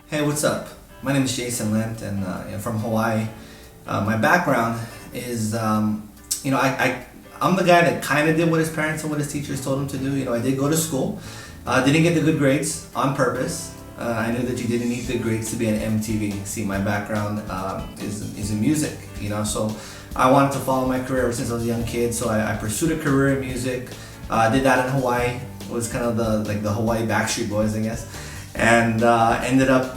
Hey, what's up? My name is Jason Lent, and I'm from Hawaii. My background is, I'm the guy that kind of did what his parents and what his teachers told him to do. I did go to school, didn't get the good grades on purpose. I knew that you didn't need good grades to be an MTV. See, my background is in music, so I wanted to follow my career ever since I was a young kid. So I pursued a career in music. Did that in Hawaii. It was kind of the Hawaii Backstreet Boys, I guess. And ended up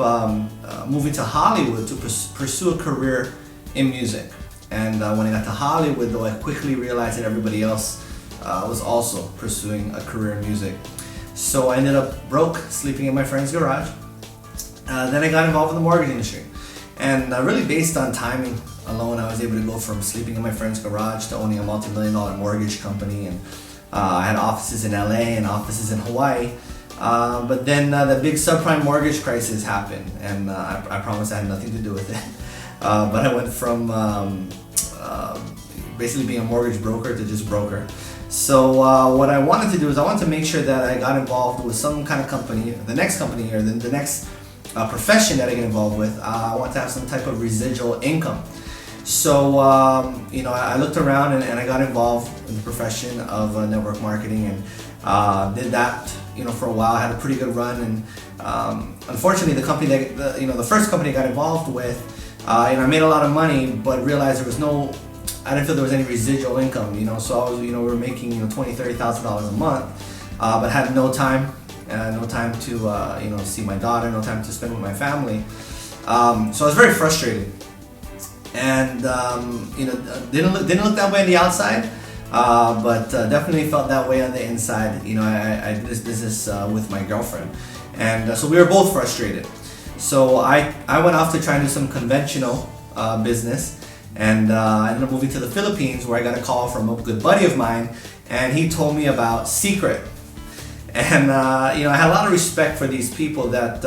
moving to Hollywood to pursue a career in music. And when I got to Hollywood, though, I quickly realized that everybody else was also pursuing a career in music. So I ended up broke, sleeping in my friend's garage. Then I got involved in the mortgage industry. And really based on timing alone, I was able to go from sleeping in my friend's garage to owning a multi-million-dollar mortgage company. And I had offices in LA and offices in Hawaii. But then the big subprime mortgage crisis happened, and I promise I had nothing to do with it. But I went from basically being a mortgage broker to just broker. So what I wanted to do is I wanted to make sure that I got involved with some kind of company, the next company or the next profession that I get involved with. I want to have some type of residual income. So I looked around and I got involved in the profession of network marketing and did that. For a while. I had a pretty good run, and unfortunately, the company that the first company I got involved with, I made a lot of money, but realized there was I didn't feel there was any residual income. So I was, we were making $20,000-$30,000 a month, but had no time to see my daughter, no time to spend with my family. So I was very frustrated, and didn't look that way on the outside. But definitely felt that way on the inside. I did this business with my girlfriend, and so we were both frustrated. So I went off to try and do some conventional business, and I ended up moving to the Philippines, where I got a call from a good buddy of mine, and he told me about Seacret. And I had a lot of respect for these people that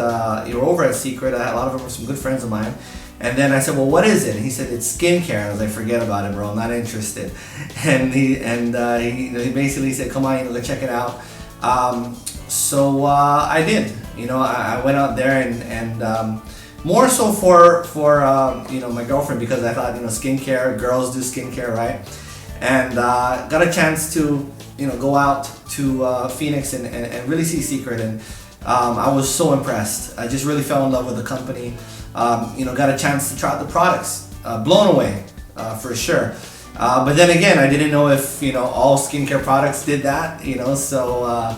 were over at Seacret. A lot of them were some good friends of mine. And then I said, well, what is it? And he said, it's skincare. I was like, forget about it, bro. I'm not interested. And he basically said, come on, go check it out. So I did. I went out there and more so for my girlfriend, because I thought, skincare, girls do skincare, right? And got a chance to go out to Phoenix and really see Seacret. And I was so impressed. I just really fell in love with the company. Got a chance to try out the products. Blown away, for sure. But then again, I didn't know if all skincare products did that. So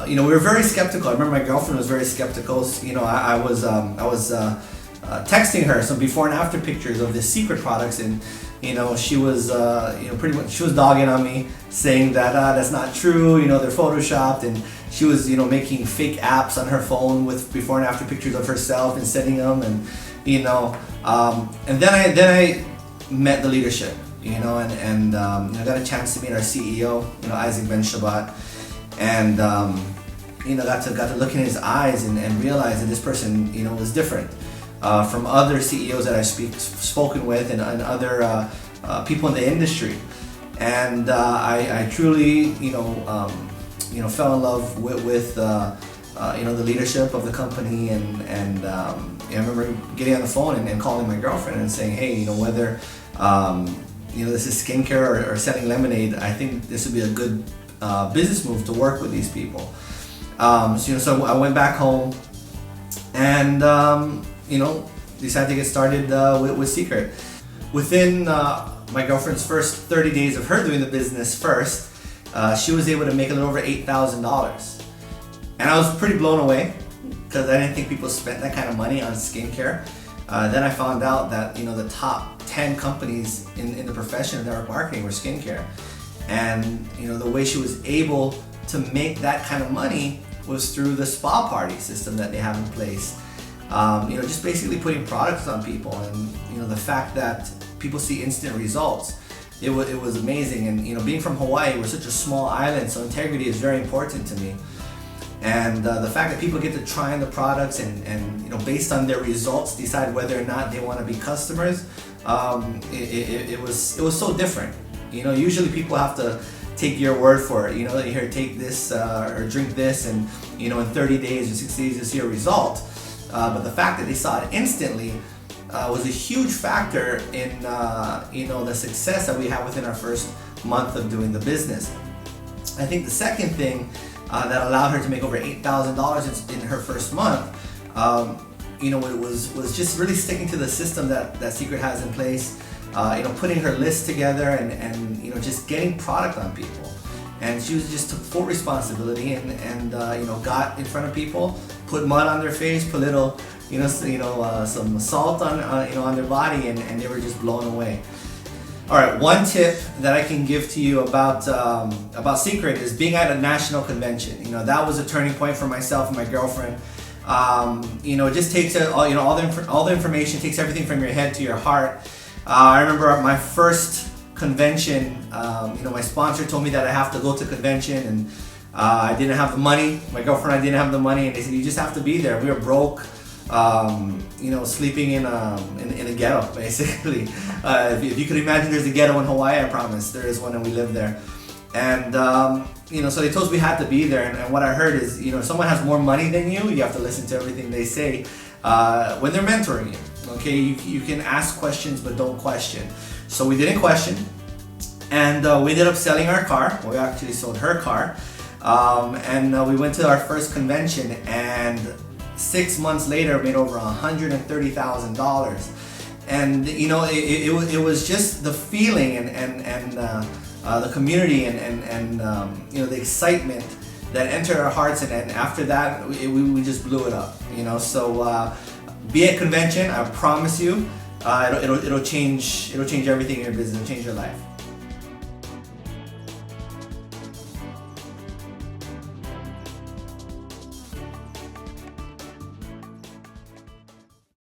we were very skeptical. I remember my girlfriend was very skeptical. I was texting her some before and after pictures of the Seacret products, and she was pretty much, she was dogging on me, saying that that's not true. They're photoshopped, and she was making fake apps on her phone with before and after pictures of herself and sending them, and and then I met the leadership, and I got a chance to meet our CEO, Isaac Ben Shabbat, and got to look in his eyes and realize that this person was different from other CEOs that I've spoken with and other people in the industry. And I truly fell in love with the leadership of the company, and I remember getting on the phone and calling my girlfriend and saying, hey, whether this is skincare or selling lemonade, I think this would be a good business move to work with these people. So I went back home and decided to get started with Seacret. Within my girlfriend's first 30 days of her doing the business first, she was able to make a little over $8,000. And I was pretty blown away, because I didn't think people spent that kind of money on skincare. Then I found out that the top 10 companies in the profession of network marketing were skincare. And the way she was able to make that kind of money was through the spa party system that they have in place. Just basically putting products on people, and the fact that people see instant results. It was amazing. And being from Hawaii, we're such a small island, so integrity is very important to me. And the fact that people get to try on the products and based on their results decide whether or not they want to be customers, it was so different. Usually people have to take your word for it. You know, here, take this or drink this, and you know, in 30 days or 60 days you'll see a result. But the fact that they saw it instantly was a huge factor in you know, the success that we had within our first month of doing the business. I think the second thing that allowed her to make over $8,000 in her first month, you know, it was just really sticking to the system that Seacret has in place. You know, putting her list together and you know, just getting product on people. And she just took full responsibility and you know, got in front of people, put mud on their face, put little, you know, some salt on you know, on their body, and they were just blown away. All right, one tip that I can give to you about Seacret is being at a national convention. You know, that was a turning point for myself and my girlfriend. You know, it just takes you know, all the information, takes everything from your head to your heart. I remember at my first convention, you know, my sponsor told me that I have to go to convention, and I didn't have the money. My girlfriend and I didn't have the money, and they said, you just have to be there. We were broke, you know, sleeping in a ghetto, basically. If you could imagine, there's a ghetto in Hawaii, I promise. There is one, and we live there. And you know, so they told us we had to be there. And what I heard is, you know, if someone has more money than you have to listen to everything they say when they're mentoring you. Okay, you can ask questions, but don't question. So we didn't question, and we ended up selling our car. Well, we actually sold her car, and we went to our first convention, and 6 months later made over $130,000. And you know, it was just the feeling and the community and you know, the excitement that entered our hearts, and after that we just blew it up. You know, so. Be at convention. I promise you, it'll change everything in your business, it'll change your life.